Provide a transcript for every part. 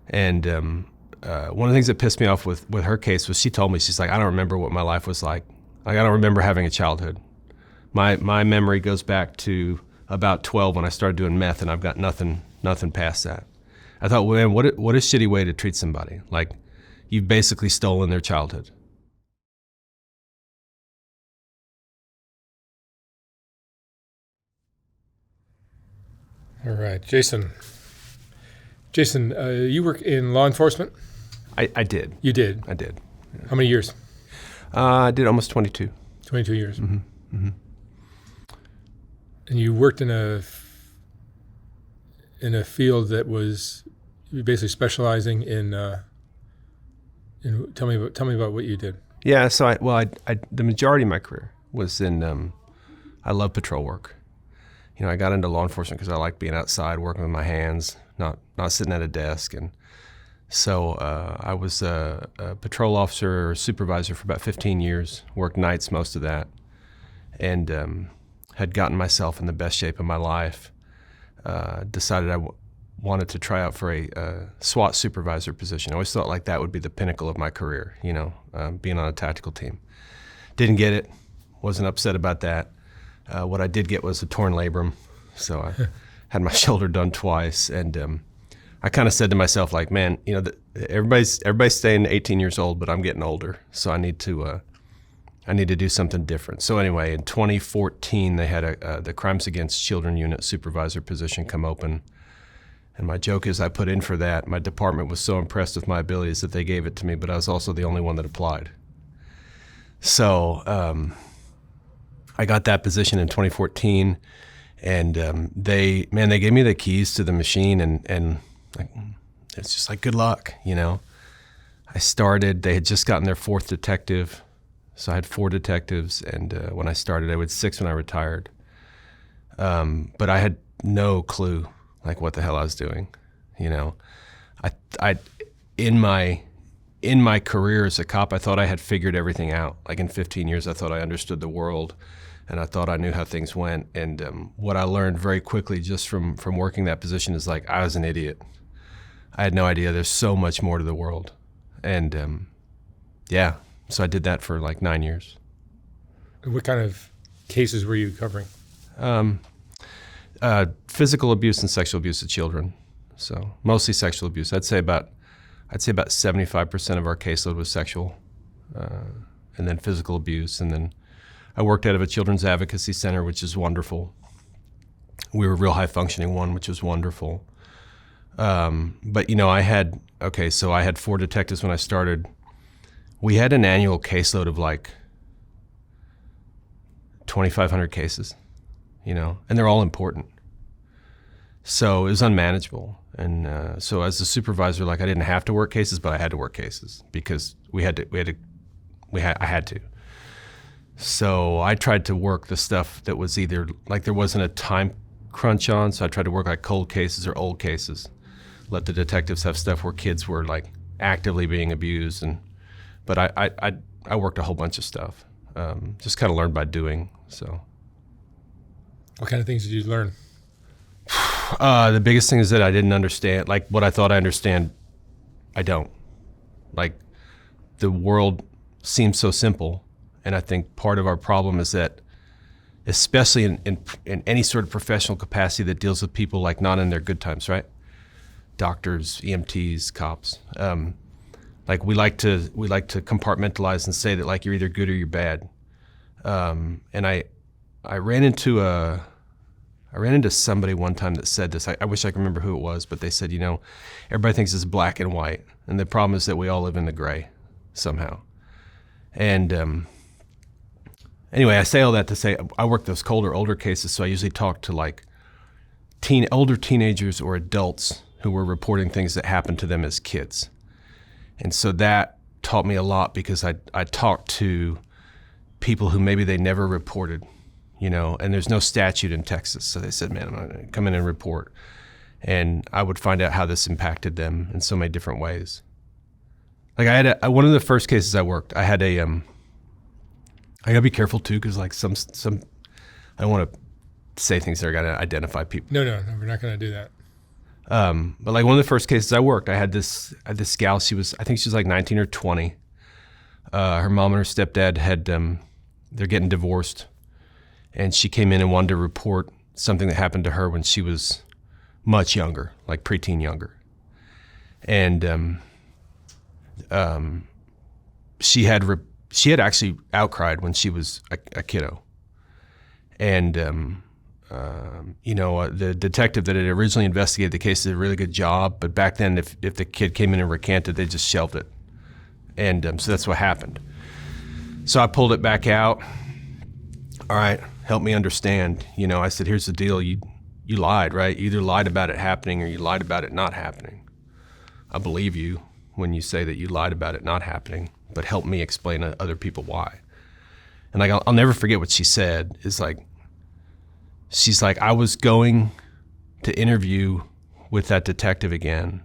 And one of the things that pissed me off with her case was she told me, she's like, I don't remember what my life was like. Like, I don't remember having a childhood. My memory goes back to about 12 when I started doing meth, and I've got nothing past that. I thought, well, man, what a shitty way to treat somebody. Like, you've basically stolen their childhood. All right, Jason. Jason, you work in law enforcement? I did. You did? I did. Yeah. How many years? I did almost 22. 22 years. Mm-hmm. Mm-hmm. And you worked in a field that was basically specializing in tell me about what you did. Yeah, so I the majority of my career was in I love patrol work. You know, I got into law enforcement because I like being outside, working with my hands, not sitting at a desk. And so I was a patrol officer or supervisor for about 15 years, worked nights most of that, and had gotten myself in the best shape of my life. Decided I wanted to try out for a SWAT supervisor position. I always thought like that would be the pinnacle of my career, you know, being on a tactical team. Didn't get it, wasn't upset about that. What I did get was a torn labrum, so I had my shoulder done twice, and I kind of said to myself, like, man, you know, everybody's staying 18 years old, but I'm getting older, so I need to do something different. So anyway, in 2014, they had the Crimes Against Children Unit supervisor position come open, and my joke is I put in for that. My department was so impressed with my abilities that they gave it to me, but I was also the only one that applied. So I got that position in 2014, and they gave me the keys to the machine, and like, it's just like, good luck, you know. I started, they had just gotten their 4th detective, so I had 4 detectives, and when I started, I was 6 when I retired. But I had no clue, like, what the hell I was doing, you know. I in my career as a cop, I thought I had figured everything out. Like, in 15 years, I thought I understood the world, and I thought I knew how things went. And what I learned very quickly just from working that position is, like, I was an idiot. I had no idea there's so much more to the world. And yeah, so I did that for like 9 years. What kind of cases were you covering? Physical abuse and sexual abuse of children. So mostly sexual abuse. I'd say about 75% of our caseload was sexual, and then physical abuse. And then I worked out of a children's advocacy center, which is wonderful. We were a real high functioning one, which was wonderful. But you know, I had 4 detectives when I started. We had an annual caseload of like 2,500 cases, you know, and they're all important. So it was unmanageable. And so as a supervisor, like, I didn't have to work cases, but I had to work cases because I had to. So I tried to work the stuff that was either, like, there wasn't a time crunch on, so I tried to work like cold cases or old cases. Let the detectives have stuff where kids were like actively being abused, but I worked a whole bunch of stuff. Just kind of learned by doing. So, what kind of things did you learn? The biggest thing is that I didn't understand, like, what I thought I understand, I don't. Like, the world seems so simple, and I think part of our problem is that, especially in any sort of professional capacity that deals with people like not in their good times, right? Doctors, EMTs, cops. Like, we like to compartmentalize and say that, like, you're either good or you're bad. And I ran into somebody one time that said this. I wish I could remember who it was, but they said, you know, everybody thinks it's black and white, and the problem is that we all live in the gray somehow. And anyway, I say all that to say I work those colder, older cases, so I usually talk to like older teenagers or adults who were reporting things that happened to them as kids. And so that taught me a lot because I talked to people who maybe they never reported, you know, and there's no statute in Texas. So they said, man, I'm going to come in and report. And I would find out how this impacted them in so many different ways. Like, I had one of the first cases I worked, I had I gotta be careful too, because like some I don't want to say things that are going to identify people. No, we're not going to do that. But like one of the first cases I worked, I had this gal. I think she was like 19 or 20. Her mom and her stepdad they're getting divorced, and she came in and wanted to report something that happened to her when she was much younger, like preteen younger. And she had actually outcried when she was a kiddo. And the detective that had originally investigated the case did a really good job, but back then if the kid came in and recanted, they just shelved it. And so that's what happened. So I pulled it back out. All right, help me understand. I said, here's the deal. You lied, right? You either lied about it happening or you lied about it not happening. I believe you when you say that you lied about it not happening, but help me explain to other people why. And like, I'll never forget what she said. She's like, I was going to interview with that detective again,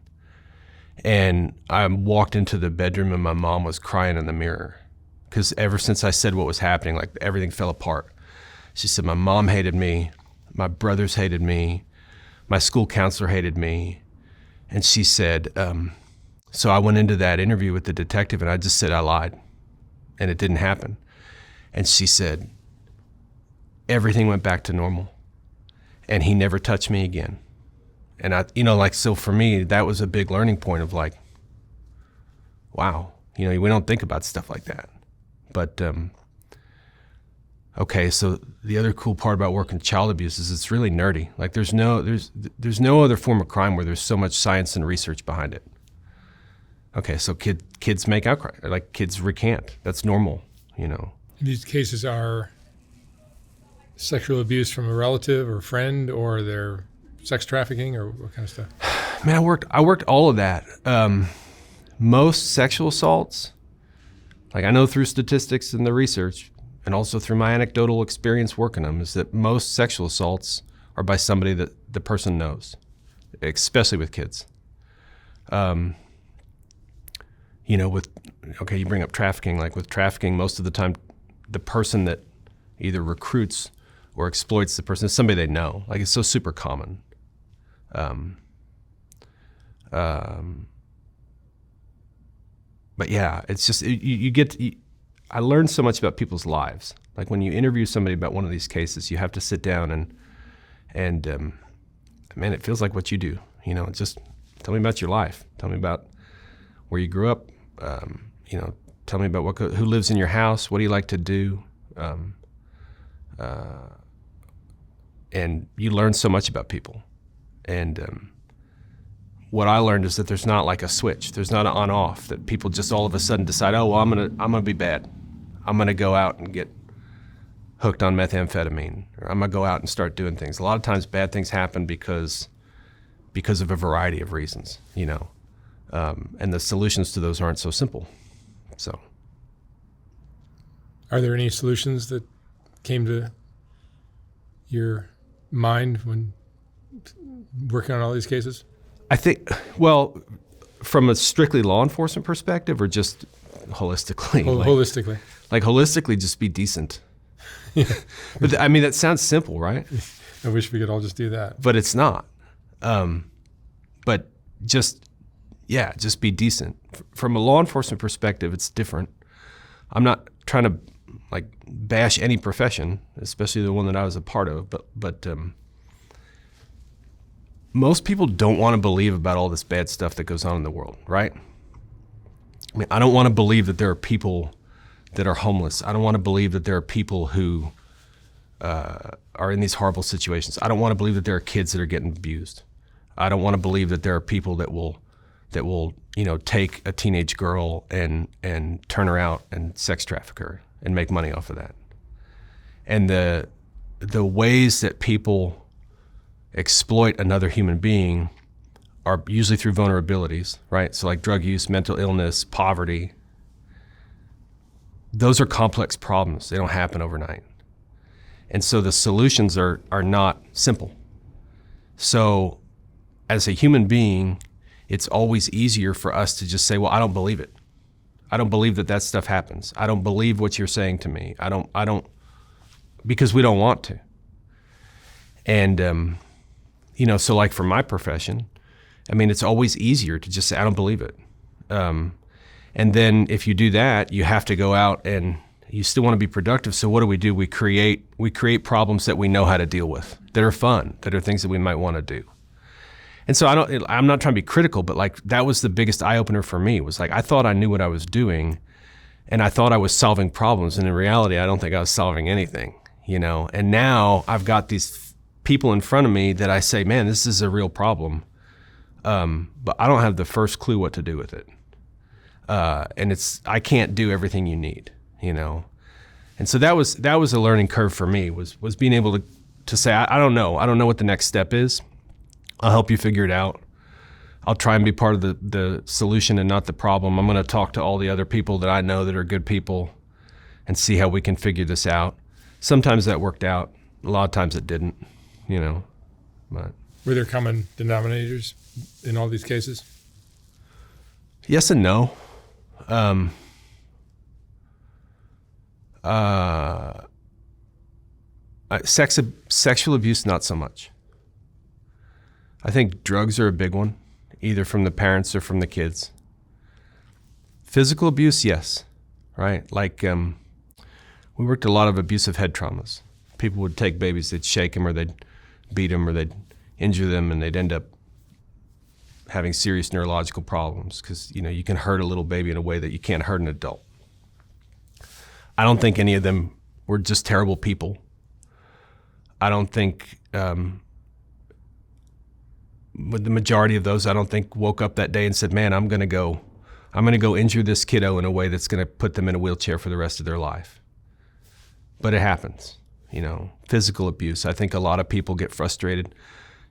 and I walked into the bedroom and my mom was crying in the mirror. Because ever since I said what was happening, like everything fell apart. She said, my mom hated me, my brothers hated me, my school counselor hated me. And she said, so I went into that interview with the detective and I just said I lied and it didn't happen. And she said, everything went back to normal and he never touched me again. And so for me, that was a big learning point of like, wow, we don't think about stuff like that. But, okay, so the other cool part about working child abuse is it's really nerdy. Like there's no other form of crime where there's so much science and research behind it. Okay, so kids make outcry, like kids recant. That's normal, These cases are sexual abuse from a relative or friend, or they're sex trafficking, or what kind of stuff? Man, I worked all of that. Most sexual assaults, like I know through statistics and the research, and also through my anecdotal experience working them, is that most sexual assaults are by somebody that the person knows, especially with kids. You bring up trafficking. Like with trafficking, most of the time, the person that either recruits or exploits the person is somebody they know. Like it's so super common. But yeah, it's just I learned so much about people's lives. Like when you interview somebody about one of these cases, you have to sit down and man, it feels like what you do. Just tell me about your life. Tell me about where you grew up. Tell me about who lives in your house. What do you like to do? And you learn so much about people. And what I learned is that there's not like a switch. There's not an on-off that people just all of a sudden decide, oh, well, I'm gonna be bad. I'm gonna go out and get hooked on methamphetamine, or I'm gonna go out and start doing things. A lot of times, bad things happen because of a variety of reasons, and the solutions to those aren't so simple. So, are there any solutions that came to your mind when working on all these cases? I think, well, from a strictly law enforcement perspective, or just holistically? Holistically. Like holistically, just be decent. Yeah. But I mean, that sounds simple, right? I wish we could all just do that. But it's not. But just be decent. From a law enforcement perspective, it's different. I'm not trying to like bash any profession, especially the one that I was a part of, but most people don't want to believe about all this bad stuff that goes on in the world, right? I mean, I don't want to believe that there are people that are homeless. I don't want to believe that there are people who are in these horrible situations. I don't want to believe that there are kids that are getting abused. I don't want to believe that there are people that will take a teenage girl and turn her out and sex traffic her and make money off of that. And the ways that people exploit another human being are usually through vulnerabilities, right? So like drug use, mental illness, poverty. Those are complex problems. They don't happen overnight. And so the solutions are not simple. So as a human being, it's always easier for us to just say, well, I don't believe it. I don't believe that stuff happens. I don't believe what you're saying to me. I don't, because we don't want to. And, so like for my profession, I mean, it's always easier to just say, I don't believe it. And then if you do that, you have to go out and you still want to be productive. So what do? We create problems that we know how to deal with, that are fun, that are things that we might want to do. And so I'm not trying to be critical, but like that was the biggest eye opener for me, was like I thought I knew what I was doing and I thought I was solving problems. And in reality, I don't think I was solving anything, And now I've got these people in front of me that I say, man, this is a real problem. But I don't have the first clue what to do with it. And I can't do everything you need, And so that was a learning curve for me, was being able to say, I don't know. I don't know what the next step is. I'll help you figure it out. I'll try and be part of the solution and not the problem. I'm going to talk to all the other people that I know that are good people and see how we can figure this out. Sometimes that worked out. A lot of times it didn't, But were there common denominators in all these cases? Yes and no. Sexual abuse, not so much. I think drugs are a big one, either from the parents or from the kids. Physical abuse, yes, right? Like we worked a lot of abusive head traumas. People would take babies, they'd shake them or they'd beat them or they'd injure them, and they'd end up having serious neurological problems because, you can hurt a little baby in a way that you can't hurt an adult. I don't think any of them were just terrible people. I don't think, with the majority of those, I don't think woke up that day and said, man, I'm going to go injure this kiddo in a way that's going to put them in a wheelchair for the rest of their life. But it happens, physical abuse. I think a lot of people get frustrated.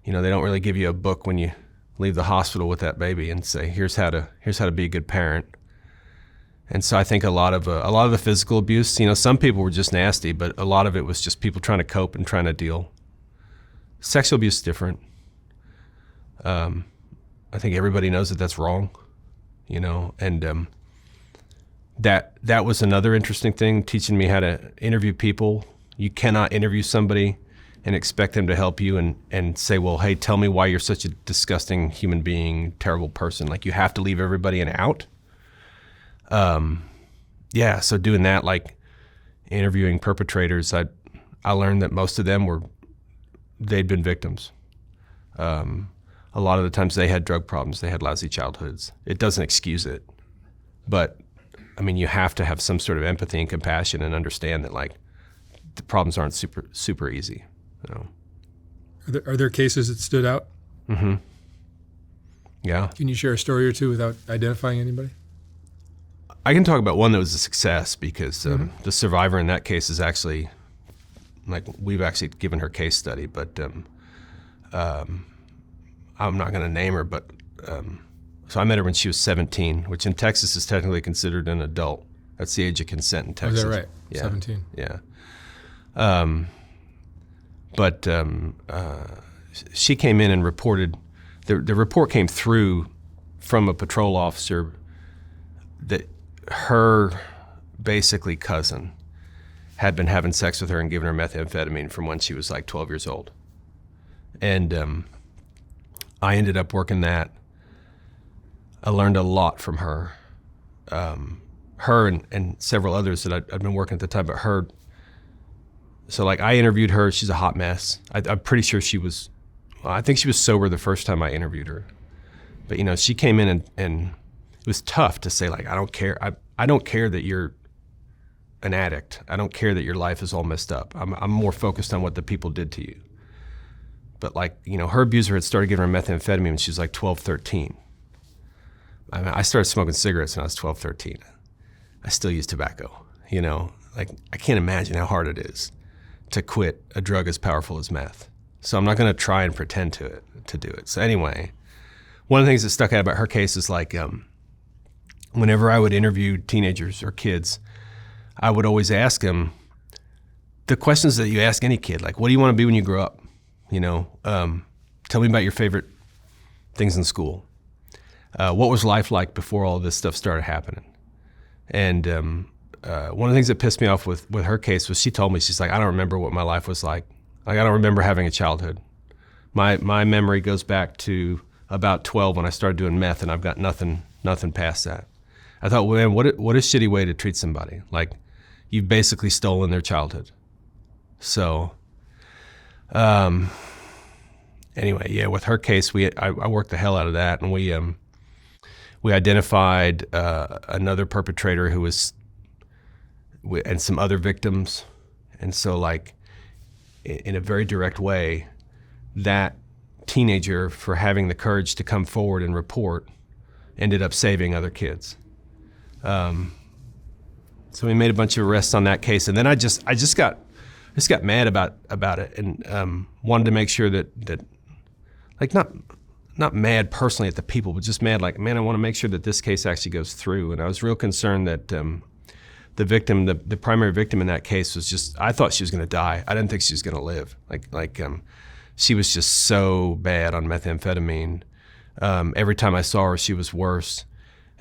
They don't really give you a book when you leave the hospital with that baby and say, here's how to be a good parent. And so I think a lot of the physical abuse, some people were just nasty, but a lot of it was just people trying to cope and trying to deal. Sexual abuse is different. I think everybody knows that that's wrong, and that was another interesting thing, teaching me how to interview people. You cannot interview somebody and expect them to help you and say, well, hey, tell me why you're such a disgusting human being, terrible person. Like, you have to leave everybody an out. So doing that, like interviewing perpetrators, I learned that most of them they'd been victims. A lot of the times they had drug problems, they had lousy childhoods. It doesn't excuse it, but I mean, you have to have some sort of empathy and compassion and understand that like the problems aren't super easy. Are there cases that stood out? Mm-hmm. Yeah. Can you share a story or two without identifying anybody? I can talk about one that was a success because the survivor in that case is actually, like, we've actually given her case study, but I'm not going to name her, but so I met her when she was 17, which in Texas is technically considered an adult. That's the age of consent in Texas. Oh, is that right? Yeah. 17. Yeah. But she came in and reported, the report came through from a patrol officer that her basically cousin had been having sex with her and giving her methamphetamine from when she was like 12 years old. And I ended up working that. I learned a lot from her. Her and several others that I'd been working at the time, but her. So like I interviewed her, she's a hot mess. I'm pretty sure I think she was sober the first time I interviewed her. But she came in and it was tough to say, like, I don't care. I don't care that you're an addict. I don't care that your life is all messed up. I'm more focused on what the people did to you. But like, her abuser had started giving her methamphetamine when she was like 12, 13. I mean, I started smoking cigarettes when I was 12, 13. I still use tobacco, like I can't imagine how hard it is to quit a drug as powerful as meth. So I'm not going to try and pretend to do it. So anyway, one of the things that stuck out about her case is like, whenever I would interview teenagers or kids, I would always ask them the questions that you ask any kid, like, what do you want to be when you grow up? Tell me about your favorite things in school. What was life like before all this stuff started happening? And one of the things that pissed me off with her case was she told me, she's like, I don't remember what my life was like. Like, I don't remember having a childhood. My memory goes back to about 12 when I started doing meth, and I've got nothing past that. I thought, well, man, what a shitty way to treat somebody. Like, you've basically stolen their childhood. So, anyway, yeah, with her case, I worked the hell out of that, and we identified another perpetrator who was, and some other victims, and so, like, in a very direct way, that teenager, for having the courage to come forward and report, ended up saving other kids. So we made a bunch of arrests on that case, and then I just got mad about it, and wanted to make sure that like, not mad personally at the people, but just mad, like, man, I want to make sure that this case actually goes through. And I was real concerned that the victim, the primary victim in that case, was just, I thought she was going to die. I didn't think she was going to live. Like she was just so bad on methamphetamine. Every time I saw her, she was worse.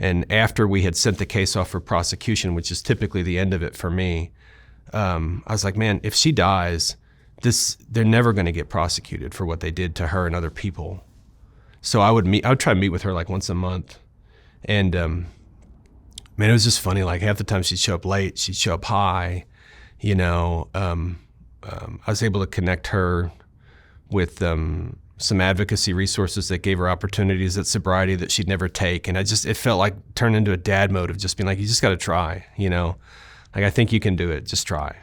And after we had sent the case off for prosecution, which is typically the end of it for me, I was like, man, if she dies, they're never going to get prosecuted for what they did to her and other people. So I would try to meet with her like once a month. And man, it was just funny. Like, half the time she'd show up late, she'd show up high, you know. I was able to connect her with some advocacy resources that gave her opportunities at sobriety that she'd never take. And it felt like turned into a dad mode of just being like, you just got to try, you know. Like, I think you can do it, just try.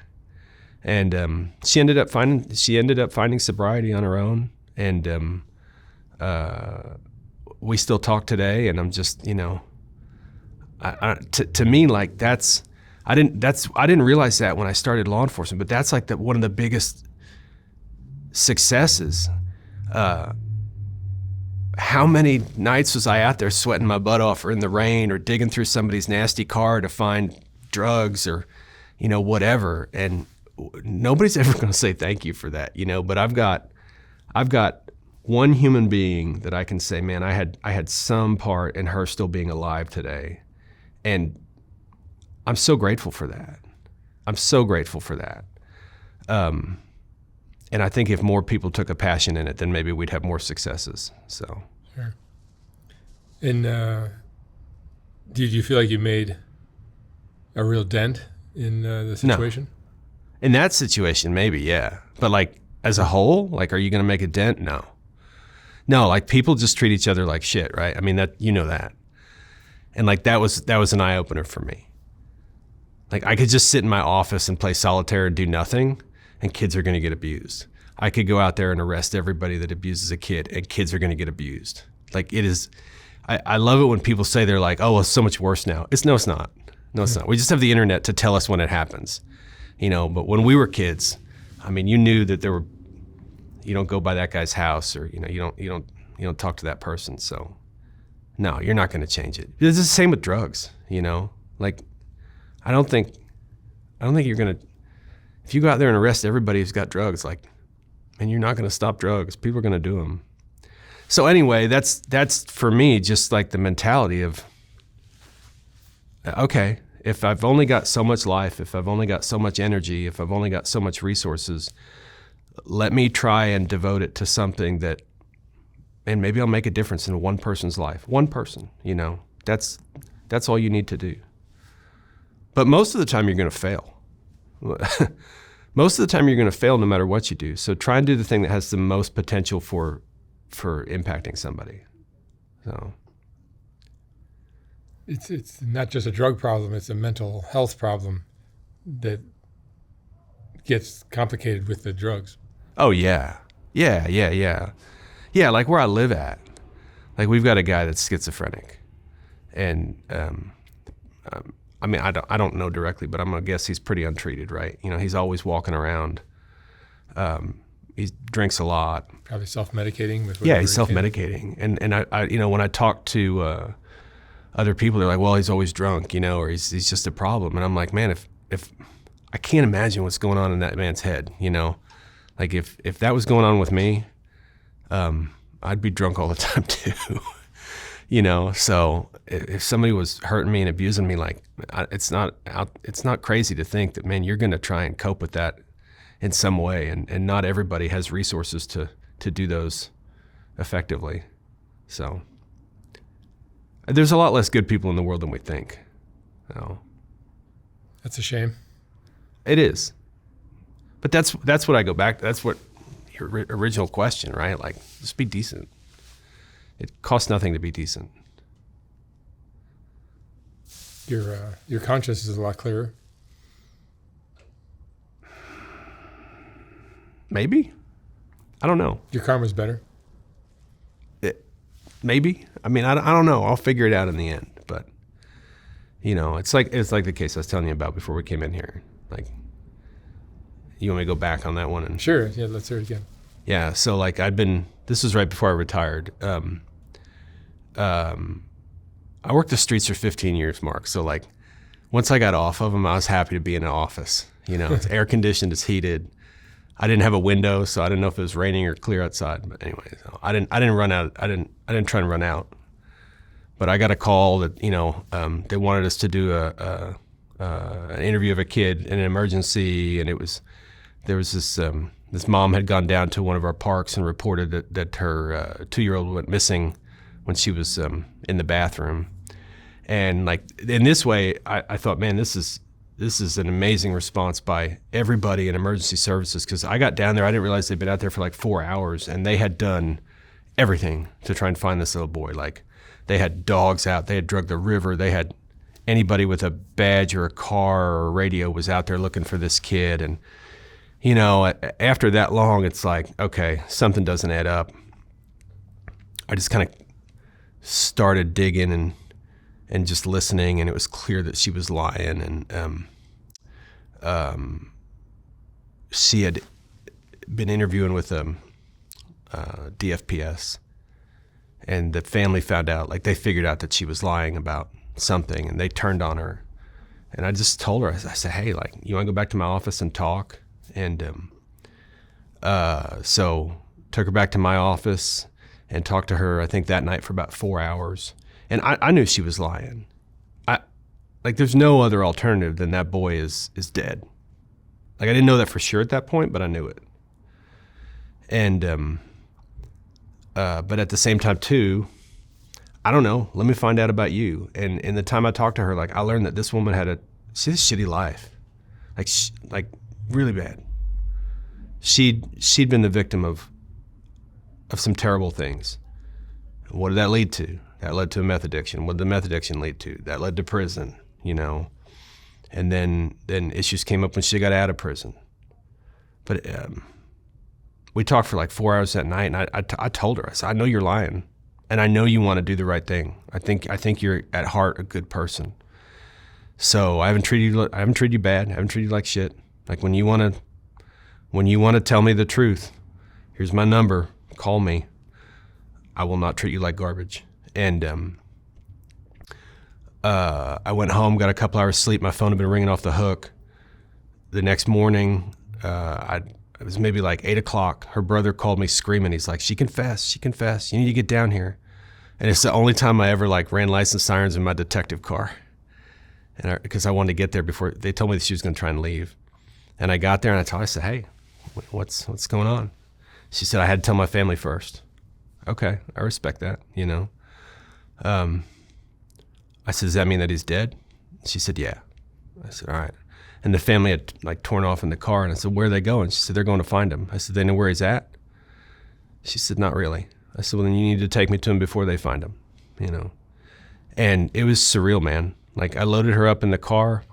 And she ended up finding sobriety on her own. And we still talk today. And I'm just, you know, to me, like, I didn't realize that when I started law enforcement, but that's like one of the biggest successes. How many nights was I out there sweating my butt off, or in the rain, or digging through somebody's nasty car to find drugs, or, you know, whatever. And nobody's ever going to say thank you for that, you know. But I've got one human being that I can say, man, I had some part in her still being alive today. And I'm so grateful for that. I'm so grateful for that. And I think if more people took a passion in it, then maybe we'd have more successes. So. Sure. And did you feel like you made a real dent in the situation? No. In that situation, maybe, yeah. But, like, as a whole, like, are you going to make a dent? No. No, like, people just treat each other like shit, right? I mean, that, you know that. And, like, that was an eye opener for me. Like, I could just sit in my office and play solitaire and do nothing, and kids are going to get abused. I could go out there and arrest everybody that abuses a kid, and kids are going to get abused. Like, it is, I love it when people say, they're like, oh, well, it's so much worse now. No, it's not. No, it's not. We just have the internet to tell us when it happens, you know. But when we were kids, I mean, you knew that you don't go by that guy's house, or, you know, you don't talk to that person. So no, you're not going to change it. It's the same with drugs, you know. Like, I don't think you're going to, if you go out there and arrest everybody who's got drugs, like, and you're not going to stop drugs. People are going to do them. So anyway, that's for me just like the mentality of, okay, if I've only got so much life, if I've only got so much energy, if I've only got so much resources, let me try and devote it to something that, and maybe I'll make a difference in one person's life. One person, you know, that's all you need to do. But most of the time you're going to fail. Most of the time you're going to fail no matter what you do. So try and do the thing that has the most potential for impacting somebody. So it's not just a drug problem, it's a mental health problem that gets complicated with the drugs. Oh yeah. Yeah, like where I live at. Like, we've got a guy that's schizophrenic. And I mean, I don't know directly, but I'm gonna guess he's pretty untreated, right? You know, he's always walking around. He drinks a lot. Probably self-medicating with. Yeah, he's self-medicating, and I you know, when I talk to other people, they're like, well, he's always drunk, you know, or he's just a problem, and I'm like, man, if I can't imagine what's going on in that man's head, you know, like if that was going on with me, I'd be drunk all the time too. You know, so if somebody was hurting me and abusing me, like, it's not crazy to think that, man, you're going to try and cope with that in some way, and not everybody has resources to do those effectively. So there's a lot less good people in the world than we think. So, That's a shame. it is. But that's what I go back to. That's what your original question, right? Like, just be decent. It costs nothing to be decent. Your conscience is a lot clearer. Maybe. I don't know. Your karma's better. Maybe. I mean, I don't know. I'll figure it out in the end. But, it's like the case I was telling you about before we came in here. Like, you want me to go back on that one? And Sure. Yeah, let's hear it again. yeah. So like this was right before I retired. I worked the streets for 15 years, Mark. So like once I got off of them, I was happy to be in an office. It's air conditioned, it's heated. I didn't have a window, so I didn't know if it was raining or clear outside. But anyway, so I didn't run out. I didn't try and run out. But I got a call that they wanted us to do an interview of a kid in an emergency, and there was this mom had gone down to one of our parks and reported that her 2-year-old went missing when she was in the bathroom. And like in this way, I thought, man, this is an amazing response by everybody in emergency services, because I got down there, I didn't realize they'd been out there for like 4 hours, and they had done everything to try and find this little boy. Like they had dogs out, they had drugged the river, they had anybody with a badge or a car or a radio was out there looking for this kid. And after that long, it's like, okay, something doesn't add up. I just kind of started digging and just listening, and it was clear that she was lying. And she had been interviewing with DFPS, and the family found out, like they figured out that she was lying about something, and they turned on her. And I just told her, I said, hey, like, you want to go back to my office and talk? And so took her back to my office and talked to her, I think that night for about 4 hours. And I knew she was lying. There's no other alternative than that boy is dead. Like I didn't know that for sure at that point, but I knew it. And but at the same time too, I don't know. Let me find out about you. And in the time I talked to her, like I learned that this woman had a shitty life, like really bad. She'd been the victim of some terrible things. What did that lead to? That led to a meth addiction. What did the meth addiction lead to? That led to prison, And then issues came up when she got out of prison. But we talked for like 4 hours that night, and I told her, I said, I know you're lying, and I know you want to do the right thing. I think you're at heart a good person. So I haven't treated you bad. I haven't treated you like shit. Like when you want to tell me the truth, here's my number. Call me. I will not treat you like garbage. And I went home, got a couple hours sleep. My phone had been ringing off the hook. The next morning, it was maybe like 8 o'clock. Her brother called me screaming. He's like, she confessed. You need to get down here. And it's the only time I ever ran license sirens in my detective car. And because I wanted to get there before they told me that she was going to try and leave. And I got there and I told her, I said, hey, what's going on? She said, I had to tell my family first. Okay, I respect that, I said, does that mean that he's dead? She said, yeah. I said, all right. And the family had torn off in the car, and I said, where are they going? She said, they're going to find him. I said, they know where he's at? She said, not really. I said, well, then you need to take me to him before they find him, And it was surreal, man. Like I loaded her up in the car,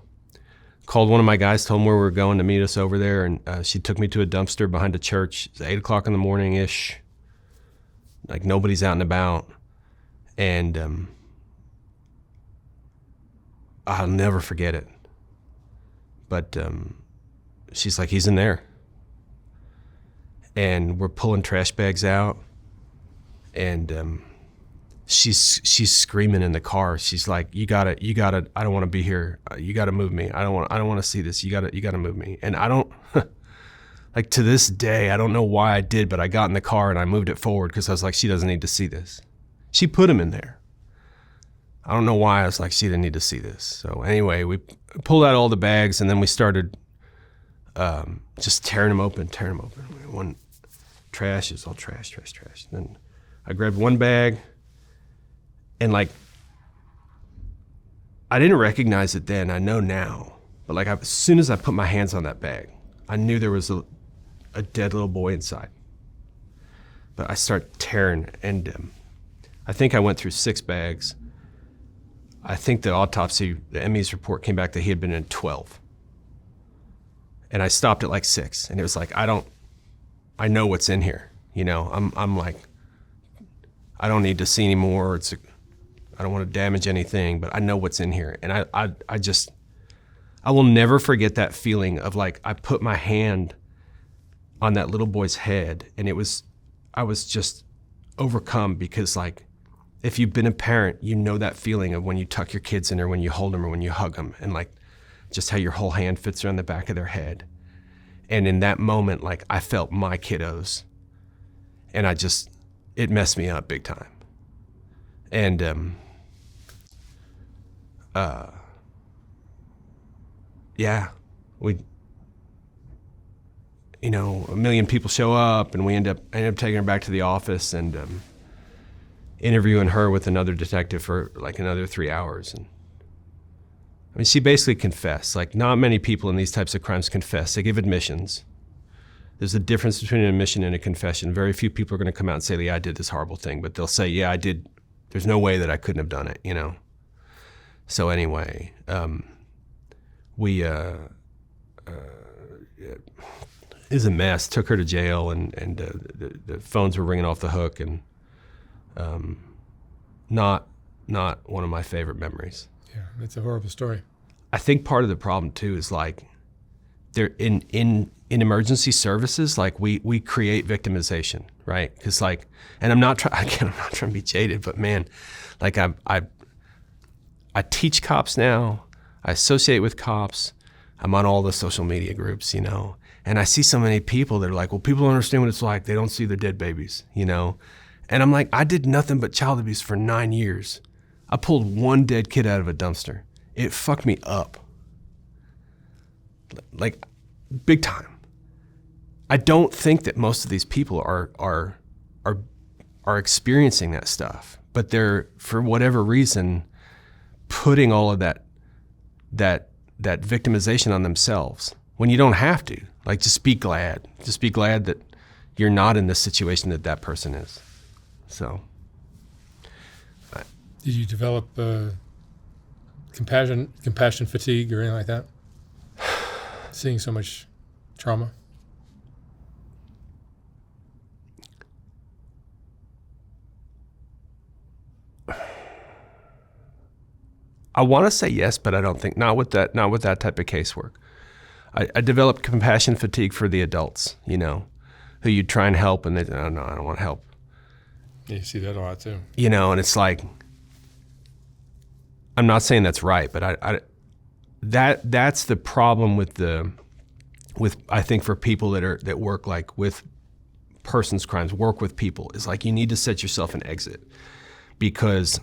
called one of my guys, told him where we were going to meet us over there, and she took me to a dumpster behind a church. It was 8 o'clock in the morning-ish. Like nobody's out and about. And I'll never forget it. But she's like, he's in there. And we're pulling trash bags out. And she's screaming in the car. She's like, you gotta, I don't want to be here. You gotta move me. I don't want to see this. You gotta move me. And I don't, like to this day, I don't know why I did, but I got in the car and I moved it forward because I was like, she doesn't need to see this. She put him in there. I don't know why I was like, she didn't need to see this. So anyway, we pulled out all the bags and then we started just tearing them open. One trash is all trash. Then I grabbed one bag, And like, I didn't recognize it then, I know now, but like as soon as I put my hands on that bag, I knew there was a dead little boy inside. But I start tearing, and I think I went through 6 bags. I think the autopsy, the ME's report came back that he had been in 12. And I stopped at like 6, and it was like, I know what's in here. You know, I'm like, I don't need to see anymore. I don't want to damage anything, but I know what's in here. And I will never forget that feeling of like, I put my hand on that little boy's head, and I was just overcome, because like, if you've been a parent, you know that feeling of when you tuck your kids in, or when you hold them, or when you hug them, and like just how your whole hand fits around the back of their head. And in that moment, like I felt my kiddos, and it messed me up big time. And yeah, a million people show up, and I ended up taking her back to the office and interviewing her with another detective for like another 3 hours. And I mean, she basically confessed. Like, not many people in these types of crimes confess. They give admissions. There's a difference between an admission and a confession. Very few people are going to come out and say, yeah, I did this horrible thing, but they'll say, yeah, I did. There's no way that I couldn't have done it, you know? So anyway, it was a mess. Took her to jail, and the phones were ringing off the hook, and not one of my favorite memories. Yeah, it's a horrible story. I think part of the problem too is like, they're in emergency services, like we create victimization, right? Because like, and I'm not trying to be jaded, but man, like I teach cops now. I associate with cops. I'm on all the social media groups, you know, and I see so many people that are like, well, people don't understand what it's like. They don't see their dead babies, you know? And I'm like, I did nothing but child abuse for 9 years. I pulled one dead kid out of a dumpster. It fucked me up. Like, big time. I don't think that most of these people are experiencing that stuff, but they're, for whatever reason, putting all of that victimization on themselves when you don't have to. Like, just be glad. Just be glad that you're not in the situation that person is. So. Did you develop compassion fatigue or anything like that? Seeing so much trauma? I want to say yes, but I don't think, not with that type of casework. I developed compassion fatigue for the adults, you know, who you try and help, and they say, oh, no, I don't want help. Yeah, you see that a lot too. You know, and it's like, I'm not saying that's right, but that's the problem with I think for people that work like with persons crimes, work with people, is like, you need to set yourself an exit, because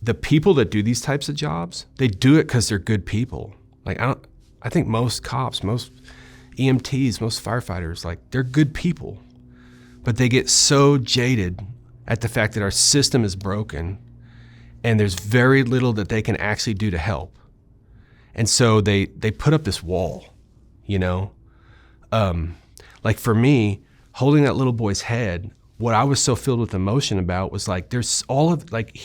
the people that do these types of jobs, they do it because they're good people. Like, I think most cops, most EMTs, most firefighters, like, they're good people, but they get so jaded at the fact that our system is broken and there's very little that they can actually do to help. And so they put up this wall, you know? Like, for me, holding that little boy's head, what I was so filled with emotion about was like, there's all of, like,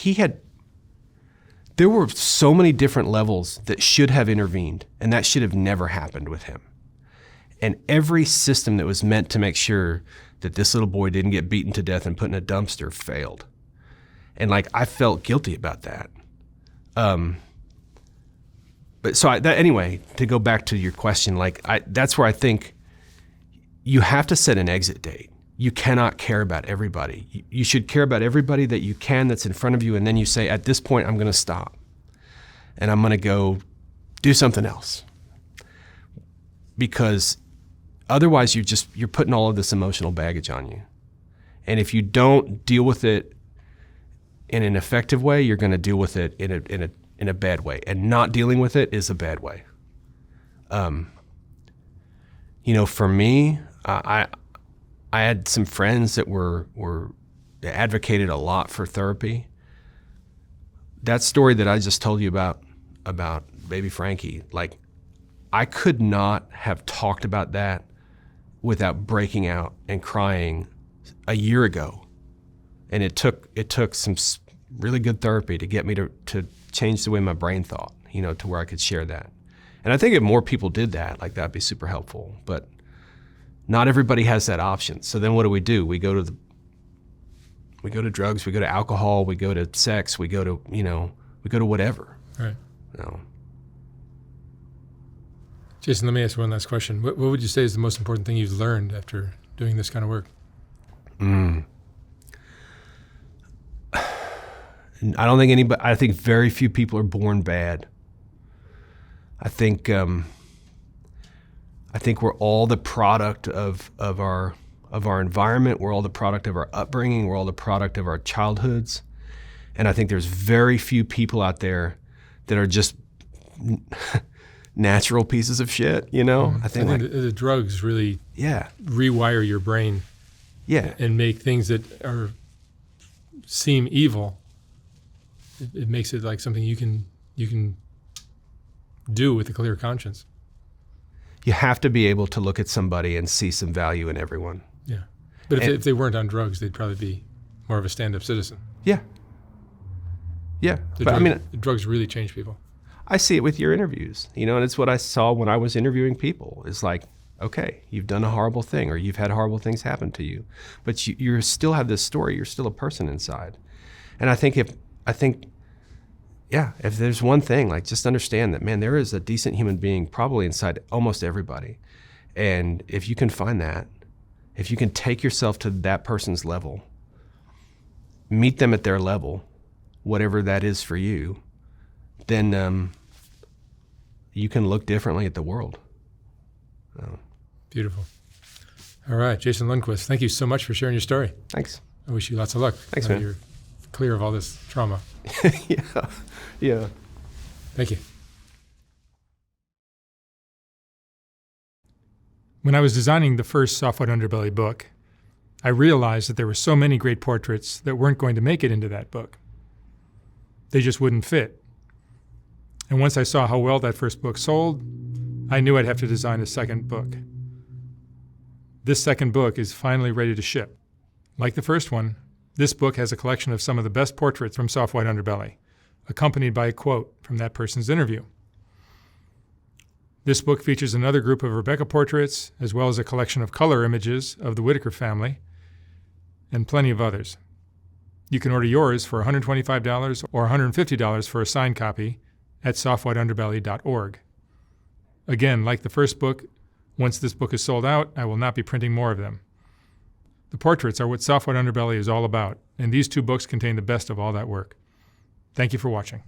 there were so many different levels that should have intervened, and that should have never happened with him. And every system that was meant to make sure that this little boy didn't get beaten to death and put in a dumpster failed. And like, I felt guilty about that. But so anyway, to go back to your question, like, that's where I think you have to set an exit date. You cannot care about everybody. You should care about everybody that you can that's in front of you, and then you say, at this point, I'm going to stop, and I'm going to go do something else. Because otherwise, you're putting all of this emotional baggage on you. And if you don't deal with it in an effective way, you're going to deal with it in a bad way. And not dealing with it is a bad way. You know, for me, I had some friends that were advocated a lot for therapy. that story that I just told you about baby Frankie, like I could not have talked about that without breaking out and crying a year ago. And it took some really good therapy to get me to change the way my brain thought, to where I could share that. And I think if more people did that, like that'd be super helpful. But not everybody has that option. So then what do? We go to drugs, we go to alcohol, we go to sex, we go to whatever. Right. Jason, let me ask you one last question. What would you say is the most important thing you've learned after doing this kind of work? I think very few people are born bad. I think we're all the product of our environment. We're all the product of our upbringing. We're all the product of our childhoods. And I think there's very few people out there that are just natural pieces of shit, I think the drugs really rewire your brain and make things that seem evil. It makes it like something you can do with a clear conscience. You have to be able to look at somebody and see some value in everyone. Yeah. But if they weren't on drugs, they'd probably be more of a stand-up citizen. Yeah. Yeah. The drugs really change people. I see it with your interviews, and it's what I saw when I was interviewing people. It's like, okay, you've done a horrible thing or you've had horrible things happen to you, but you still have this story. You're still a person inside. And I think if there's one thing, like just understand that, man, there is a decent human being probably inside almost everybody. And if you can find that, if you can take yourself to that person's level, meet them at their level, whatever that is for you, then you can look differently at the world. Beautiful. All right, Jason Lundquist, thank you so much for sharing your story. Thanks. I wish you lots of luck. Thanks, man. You're clear of all this trauma. Yeah. Thank you. When I was designing the first Soft White Underbelly book, I realized that there were so many great portraits that weren't going to make it into that book. They just wouldn't fit. And once I saw how well that first book sold, I knew I'd have to design a second book. This second book is finally ready to ship. Like the first one, this book has a collection of some of the best portraits from Soft White Underbelly, accompanied by a quote from that person's interview. This book features another group of Rebecca portraits, as well as a collection of color images of the Whitaker family, and plenty of others. You can order yours for $125 or $150 for a signed copy at softwhiteunderbelly.org. Again, like the first book, once this book is sold out, I will not be printing more of them. The portraits are what Soft White Underbelly is all about, and these two books contain the best of all that work. Thank you for watching.